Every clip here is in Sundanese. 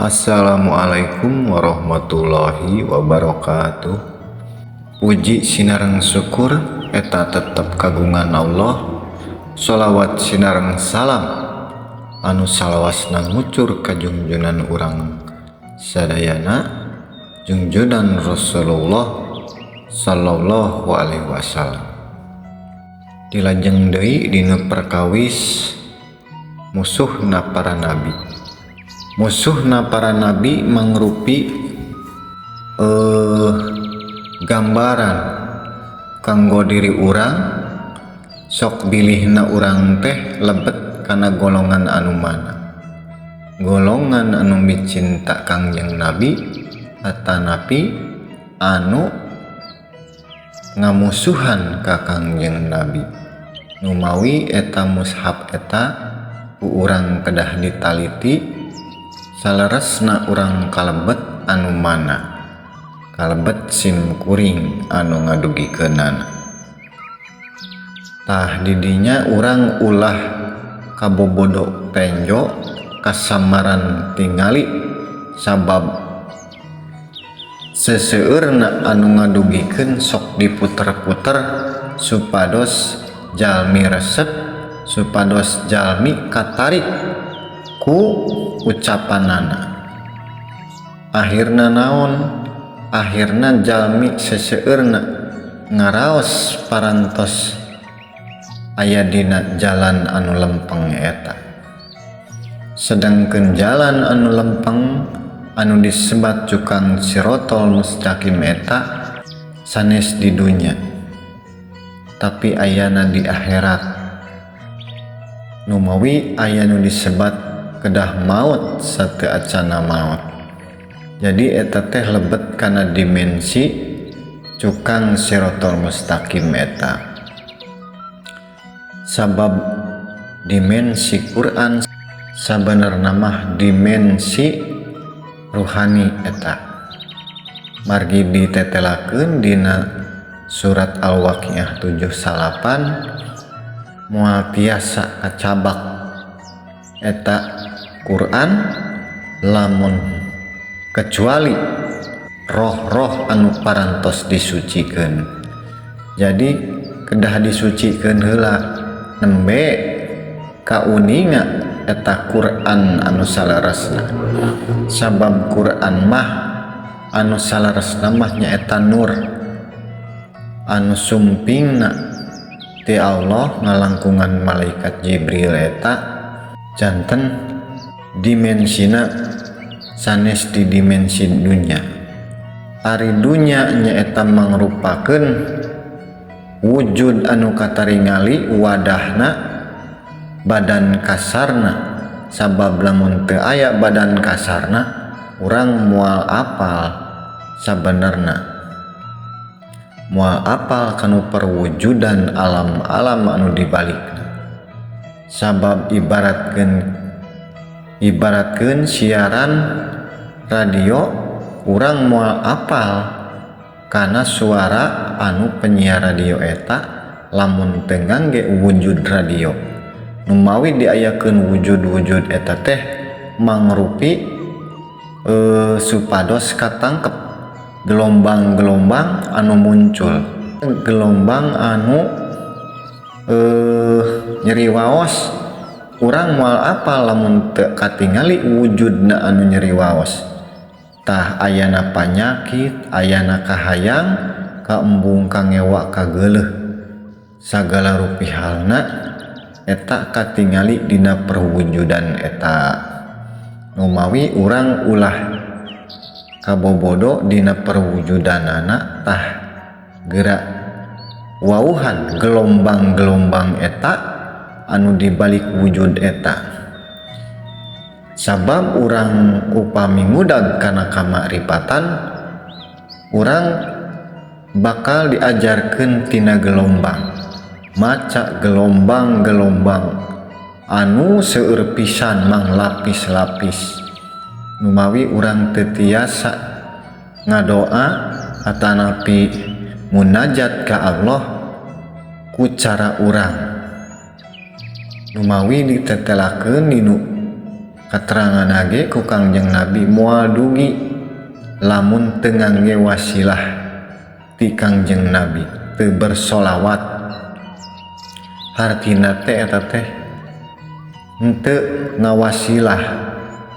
Assalamualaikum warahmatullahi wabarakatuh. Puji sinareng syukur eta tetep kagungan Allah. Sholawat sinareng salam anu salawasna ngucur ka junjunan urang sadayana, junjunan Rasulullah sallallahu alaihi wasallam. Dilajeng deui dina perkawis musuhna para nabi. Musuhna para nabi mangrupi gambaran kanggo diri urang, sok bilihna urang teh lebet kana golongan anu mana, golongan anu micinta Kangjeng Nabi atanapi anu ngamusuhan ka Kangjeng Nabi. Numawi eta mushaf eta ku urang kedah ditaliti, saleresna urang kalebet anu mana, kalebet sim kuring anu ngadugikeunana. Tah didinya urang ulah kabobodo penjo kasamaran tingali sabab seseueurna anu ngadugikeun sok diputer-puter supados jalmi resep, supados jalmi katarik ku ucapanana. Akhirna naon? Akhirna jalmi seseueurna ngaraos parantos aya dina jalan anu lempeng eta. Sedangkeun jalan anu lempeng anu disebat cukang sirotol mustaqim eta sanes di dunya, tapi ayana di akhirat. Numawi aya nu disebat kedah maut sateu acana maut. Jadi eta teh lebet kana dimensi cukang sirotol mustaqim eta. Sabab dimensi Quran sabenerna mah dimensi ruhani eta. Margi ditetelakeun dina surat Al-Waqiah 78 moal tiasa kacabak eta Quran lamun kecuali roh-roh anu parantos disucikeun. Jadi kedah disucikeun heula nembe kauninga eta Quran anu salaresna. Sabab Quran mah anu salaresna mah nyaeta nur anu sumpingna ti Allah ngalangkungan malaikat Jibril eta janten dimensina sanes di dimensi dunya. Ari dunya nyaeta mangrupakeun wujud anu kataringali wadahna badan kasarna. Sabab lamun teu aya badan kasarna urang moal apal sabenerna, moal apal kanu perwujudan alam-alam anu dibalikna. Sabab ibaratkeun siaran radio, urang moal apal kana suara anu penyiar radio eta lamun teu ngangge wujud radio. Numawi diayakeun wujud-wujud eta teh mangrupi supados katangkep gelombang-gelombang anu muncul, gelombang anu nyeri waos. Urang moal apal lamun teu katingali wujudna anu nyeri waos. Tah ayana panyakit, ayana kahayang, kaembung, kangewa, kageuleuh, sagala rupihalna eta katingali dina perwujudan eta. Numawi urang ulah kabobodo dina perwujudanana tah geura wauhan gelombang-gelombang eta anu dibalik wujud eta. Sabab urang upami ngudag kana kamakrifatan, urang bakal diajarkeun tina gelombang, maca gelombang-gelombang anu seueur pisan mang lapis-lapis. Numawi urang teu tiasa ngadoa atanapi munajat ka Allah ku cara urang. Numawi ditetelakeun dinu Katerangan age ku Kangjeng Nabi moal dugi lamun teu ngangge wasilah ti Kangjeng Nabi, teu bersolawat. Hartina teh eta teh henteu ngawasilah,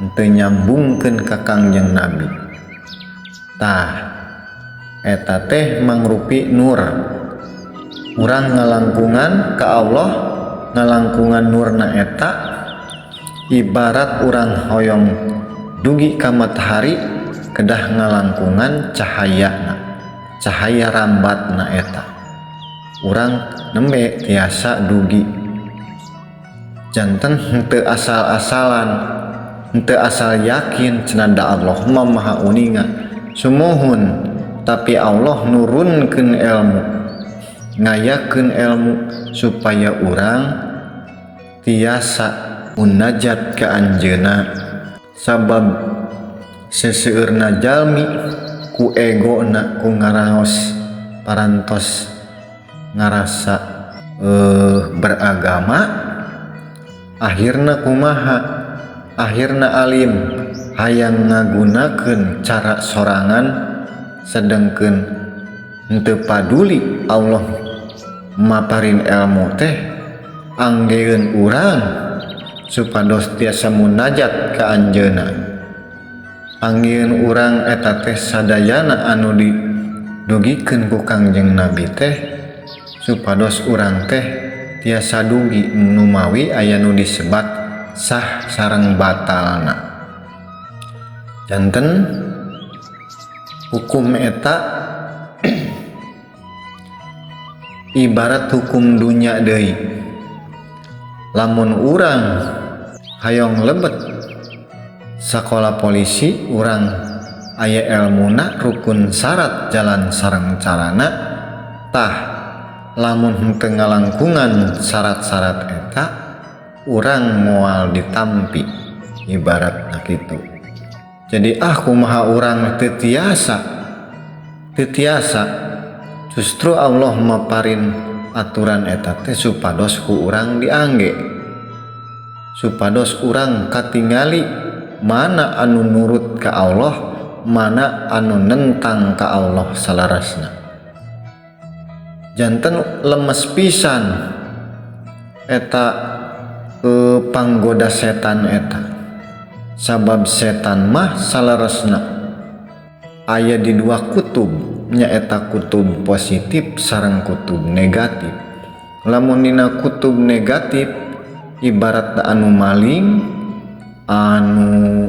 henteu nyambungkeun ka Kangjeng Nabi. Tah eta teh mangrupi nur. Urang ngalangkungan ka Allah, ngalangkungan nurna eta ibarat urang hoyong dugi ka matahari kedah ngalangkungan cahaya rambatna eta. Urang nembe tiasa dugi, janten henteu asal-asalan, henteu asal yakin cenada Allah maha uninga sumuhun, tapi Allah nurunkeun ilmu, ngayakeun ilmu supaya urang tiasa munajat ka anjeunna. Sabab seseueurna jalmi ku egona, ku ngaraos parantos ngarasa beragama, akhirna kumaha, akhirna alim hayang ngagunakeun cara sorangan, sedengkeun henteu paduli Allah maparin ilmu teh anggeun urang supados tiasa munajat ka anjeunna. Anggeun urang eta teh sadayana anu didugikeun ku Kangjeng Nabi teh supados urang teh tiasa dugi numawi aya nu disebat sah sareng batalna. Janten hukum eta ibarat hukum dunya deui. Lamun urang hayong lebet sakola polisi, urang aya elmuna rukun syarat jalan sareng carana, tah lamun henteu ngalangkungan syarat-syarat eta urang moal ditampi, ibaratna kitu. Jadi kumaha urang teu tiasa, justru Allah maparin aturan eta teh supados ku urang diangge, supados urang katingali mana anu nurut ka Allah, mana anu nentang ka Allah salarasna. Janten lemes pisan eta panggoda setan eta, sabab setan mah salarasna aya di dua kutub, nyaeta kutub positif sareng kutub negatif. Lamun dina kutub negatif ibarat anu maling, anu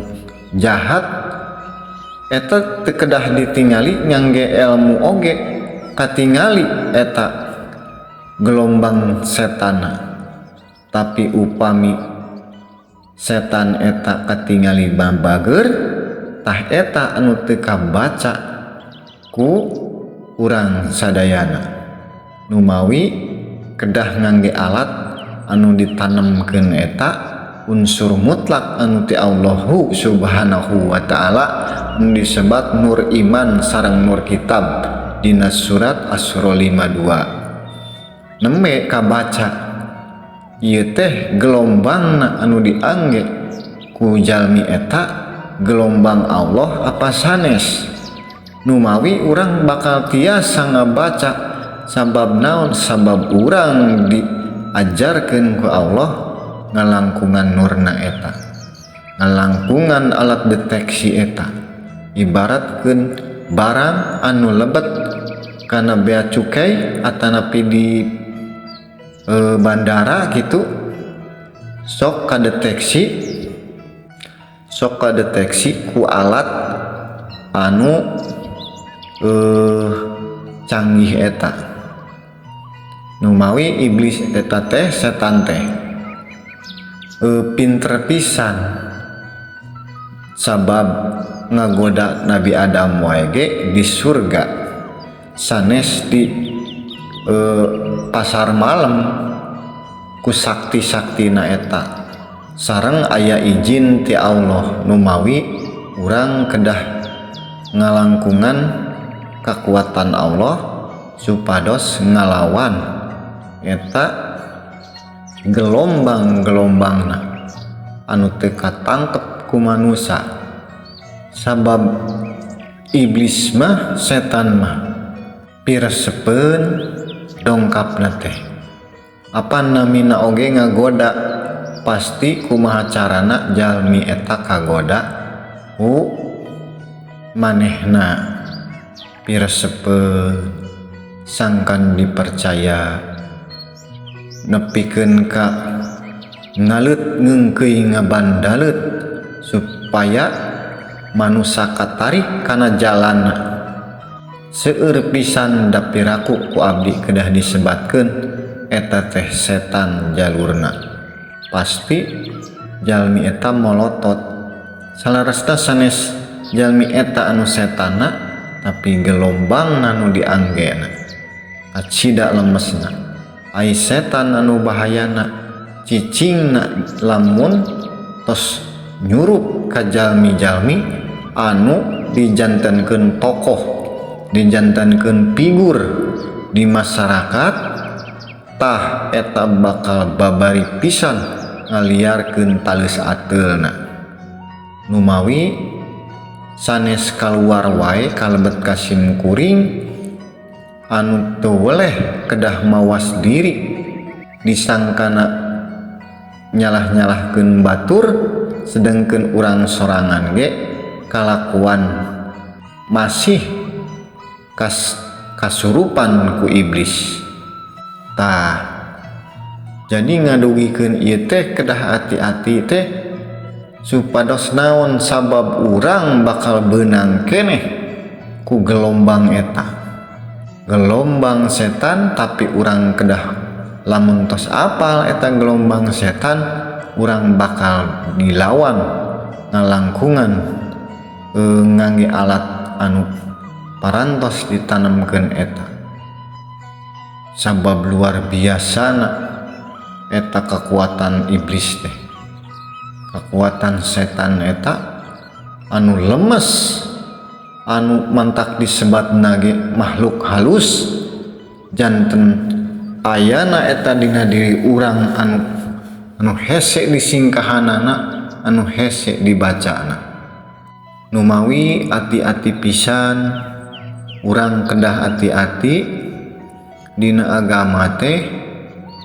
jahat, eta teu kedah ditingali ngangge ilmu oge, katingali eta gelombang setana. Tapi upami setan eta katingali babager, tah eta anu teu kabaca ku urang sadayana, numawi kedah ngangge alat anu ditanemkeun eta unsur mutlak anu ti Allahu subhanahu wa ta'ala, anu disebat nur iman sareng nur kitab dina surat Asy-Syura 52. Nembe kabaca ieu teh gelombangna anu diangge ku jalmi eta gelombang Allah apa sanes, numawi urang bakal tiasa ngabaca. Sabab naon? Sabab urang diajarkeun ku Allah ngalangkungan nurna eta, ngalangkungan alat deteksi eta, ibaratkeun barang anu lebet kana bea cukai atanapi di bandara gitu, sok kadeteksi ku alat anu canggih eta. Numawi iblis eta teh, setan teh pinter pisan, sabab ngagoda Nabi Adam wae ge di surga, sanes di pasar malam ku sakti-saktina eta, sareng aya izin ti Allah, numawi urang kedah ngalangkungan kekuatan Allah supados ngalawan eta gelombang-gelombangna. anu teu katangkep ku manusia. Sabab iblis mah setan mah piresepeun dongkapna teh apa namina oge ngagoda, pasti kumaha carana jalmi eta kagoda ku manehna piresepeun sangkan dipercaya nepikeun ka ngalut ngeungkeuy ngabandalut supaya manusia katarik kana jalanna. Seueur pisan da piraku ku abdi kedah disebatkeun eta teh setan jalurna. Pasti jalmi eta molotot. Salarasna sanes jalmi eta anu setana tapi gelombang anu dianggena acida lemesna. Ai setan anu bahayana cicingna lamun tos nyurup ka jalmi-jalmi anu dijantenkeun tokoh, dijantenkeun figur di masyarakat, tah eta bakal babari pisan ngaliarkeun tales ateulna. Numawi sanes kaluar wae kalebet ka sim kuring anu teu weleh kedah mawas diri disangkana nyalah-nyalahkeun batur, sedengkeun urang sorangan ge kalakuan masih kasurupan ku iblis. Tah jadi ngadugikeun ieu teh kedah hati-hati teh supados naon, sabab urang bakal beunang keneh ku gelombang eta, gelombang setan. Tapi urang kedah lamun tos apal eta gelombang setan, urang bakal dilawan ngalangkungan ngangge alat anu parantos ditanamkeun eta. Sabab luar biasana eta kekuatan iblis teh, kekuatan setan eta anu lemes, anu mantak disebatna ge makhluk halus, janten ayana eta dina diri urang anu hese disingkahanana, anu hese dibacana. Numawi hati-hati pisan urang kedah hati-hati dina agama teh,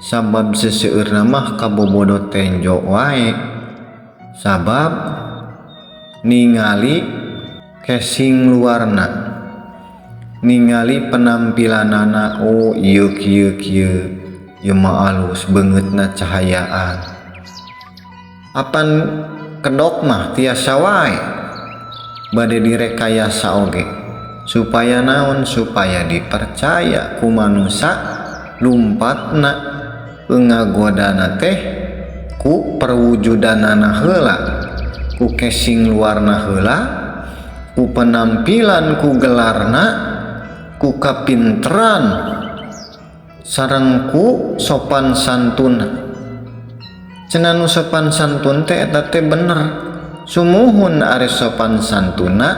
sabab seseueurna mah kabobodo tenjo wae. Sabab ningali casing luarna, ningali penampilanana, oh ieu kieu ieu mah alus beungeutna cahayaan. Apan kedok mah tiasa wae bade direkayasa oge supaya naon, supaya dipercaya ku manusia lumpatna ngagodana teh ku perwujudanana heula, ku casing luarna heula, ku penampilan, ku gelarna, ku kapinteran, sareng ku sopan santuna. Cenah nu sopan santun teh eta teh bener, sumuhun ari sopan santuna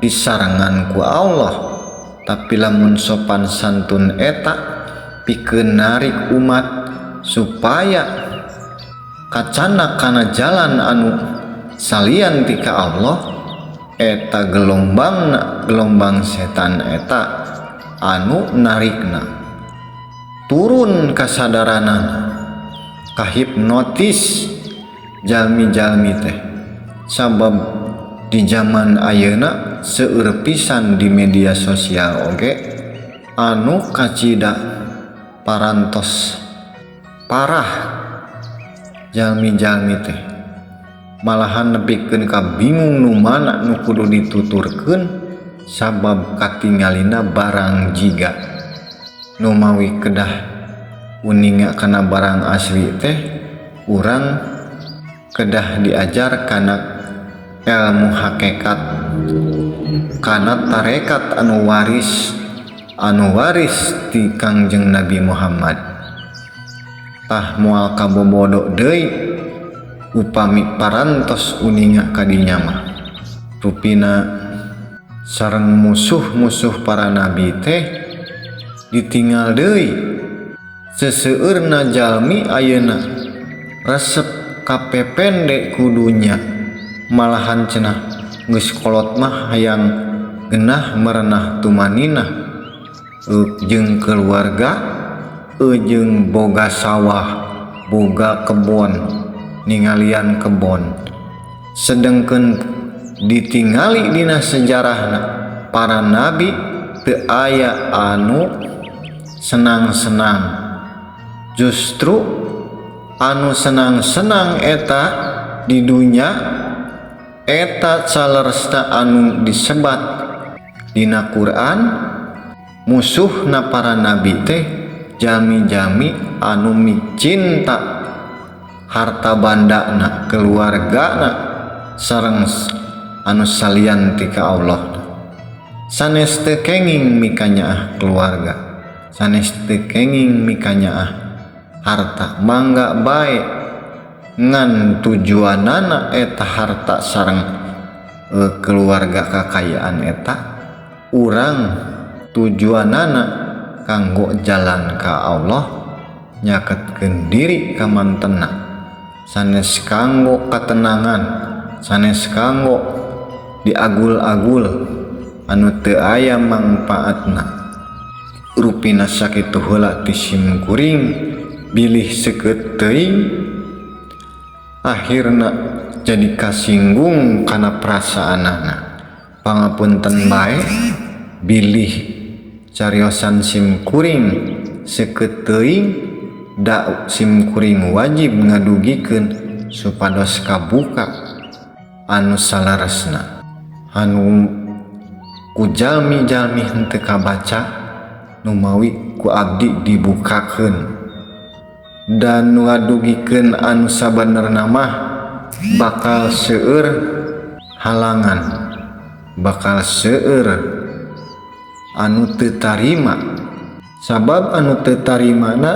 disarangan ku Allah. Tapi lamun sopan santun eta pikeun narik umat supaya kacana kana jalan anu salian ti ka Allah, eta gelombang setan eta anu narikna turun kasadarana, kahipnotis jalmi-jalmi teh. Sabab di zaman ayeuna seueur pisan di media sosial oge anu kacida parantos parah jalmi-jalmi teh, malahan nepikeun ka bingung nu mana nu kudu dituturkeun sabab katinggalina barang jiga. Numawi kedah uninga kana barang asli teh, urang kedah diajar kana ilmu hakikat, kana tarekat anu waris ti Kangjeng Nabi Muhammad. Tah moal kabobodo deui upami parantos uninga kadinya mah. Rupina sareng musuh-musuh para nabi teh ditinggal deui. Seseueurna jalmi ayeuna resep kapependek kudunya, malahan cenah geus kolot mah hayang genah merenah tumaninah jeung keluarga, jeung boga sawah, boga kebon, ningalian kebon. Sedengkeun ditingali dina sejarahna para nabi teu aya anu senang-senang. Justru anu senang-senang eta di dunya eta saleresta anu disebat dina Quran. Musuhna para nabi teh jami-jami anu micinta harta bandana, keluargana, sareng anu salian ti ka Allah. Sanes teu kenging mikanyaah keluarga, sanes teu kenging mikanyaah harta, mangga bae ngan tujuanana eta harta sareng keluarga kakayaan eta urang tujuanana kanggo jalan ka Allah, nyaketkeun diri ka mantenna, sanes kanggo katenangan, sanes kanggo diagul-agul anu teu aya mangpaatna. Rupina sakitu heula ti sim kuring bilih seukeut teuing, akhirna jadi kasinggung kana perasaanana. Pangapunten bae bilih cariosan sim kuring seukeut teuing, da sim kuring wajib ngadugikeun supados kabuka anu salaresna, anu ku jalmi-jalmi henteu kabaca nu mawi ku abdi dibukakeun. Dan ngadugikeun anu sabenerna mah bakal seueur halangan, bakal seueur anu teu tarima. Sabab anu teu tarimana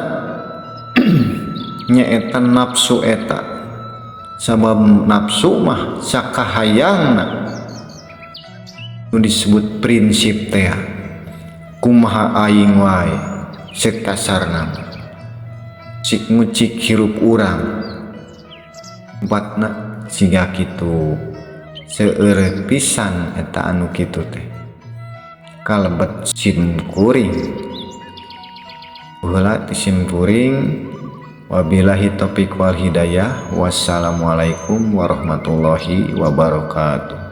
nyaeta nafsu eta. Sabab nafsu mah sakahayangna nu disebut prinsip teh kumaha aing wae sekasarna cik ngucik hirup urang empatna siga kitu. Seueur pisan eta anu kitu teh kalebet sim kuring. Heula ti sim kuring. Wabillahi taufiq wal hidayah. Wassalamualaikum warahmatullahi wabarakatuh.